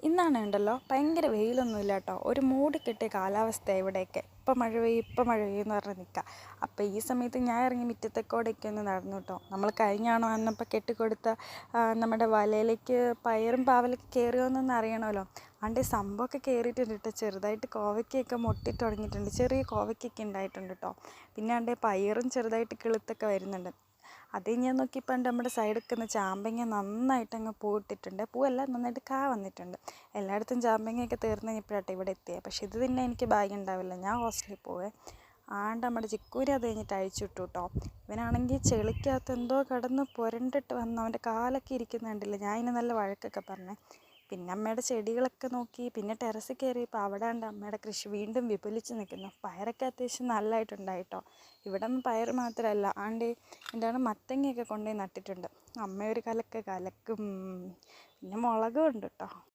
ഇന്നാണ് ഉണ്ടല്ലോ ഭയങ്കര വെയിലൊന്നുമില്ല കേട്ടോ, ഒരു മൂടിക്കെട്ടിയ കാലാവസ്ഥയാണ് ഇവിടെയൊക്കെ. ഇപ്പം മഴ പെയ്യും ഇപ്പം മഴ പെയ്യും എന്ന് പറഞ്ഞ് നിൽക്കുക. അപ്പോൾ ഈ സമയത്ത് ഞാൻ ഇറങ്ങി മുറ്റത്തേക്കോടെയൊക്കെ ഒന്ന് നടന്നു കേട്ടോ. നമ്മൾ കഴിഞ്ഞാണോ അന്നപ്പോൾ കെട്ടിക്കൊടുത്ത നമ്മുടെ വലയിലേക്ക് പയറും പാവലൊക്കെ കയറിയോന്നൊന്ന് അറിയണമല്ലോ. ആണ്ട് സംഭവമൊക്കെ കയറിയിട്ടുണ്ട് കേട്ടോ. ചെറുതായിട്ട് കോവയ്ക്കൊക്കെ മുട്ടിട്ട് തുടങ്ങിയിട്ടുണ്ട്, ചെറിയ കോവയ്ക്കൊക്കെ ഉണ്ടായിട്ടുണ്ട് കേട്ടോ. പിന്നെ ആണ്ട് പയറും ചെറുതായിട്ട് കിളുത്തൊക്കെ വരുന്നുണ്ട്. അത് ഞാൻ നോക്കിയപ്പോൾ നമ്മുടെ സൈഡിൽ നിൽക്കുന്ന ചാമ്പങ്ങ നന്നായിട്ട് അങ്ങ് പൂവിട്ടിട്ടുണ്ട്. പൂവെല്ലാം നന്നായിട്ട് കാ വന്നിട്ടുണ്ട്. എല്ലായിടത്തും ചാമ്പങ്ങയൊക്കെ തീർന്ന് കഴിഞ്ഞപ്പോഴാട്ടോ ഇവിടെ എത്തിയത്. പക്ഷെ ഇത് തന്നെ എനിക്ക് ഭാഗ്യം ഉണ്ടാവില്ല, ഞാൻ ഹോസ്റ്റലിൽ പോവേ. ആണ്ട് നമ്മുടെ ചിക്കൂരി അത് കഴിഞ്ഞിട്ട് അഴിച്ചു വിട്ടു കേട്ടോ. ഇവനാണെങ്കിൽ ചെളിക്കകത്ത് എന്തോ കിടന്ന് പുരണ്ടിട്ട് വന്നു, അവൻ്റെ കാലൊക്കെ ഇരിക്കുന്നുണ്ടല്ലോ. ഞാൻ ഇതിന് നല്ല വഴക്കൊക്കെ പറഞ്ഞേ. പിന്നെ അമ്മയുടെ ചെടികളൊക്കെ നോക്കി, പിന്നെ ടെറസിൽ കയറിയപ്പോൾ അവിടെ ഉണ്ട് അമ്മയുടെ കൃഷി വീണ്ടും വിപുലിച്ച് നിൽക്കുന്നു. പയറൊക്കെ അത്യാവശ്യം നല്ലതായിട്ടുണ്ടായിട്ടോ. ഇവിടെ പയർ മാത്രമല്ല, ആണ്ട് എന്താണ് മത്തങ്ങയൊക്കെ കൊണ്ടുപോയി നട്ടിട്ടുണ്ട്. അമ്മ ഒരു കലക്കും. പിന്നെ മുളകും ഉണ്ട് കേട്ടോ.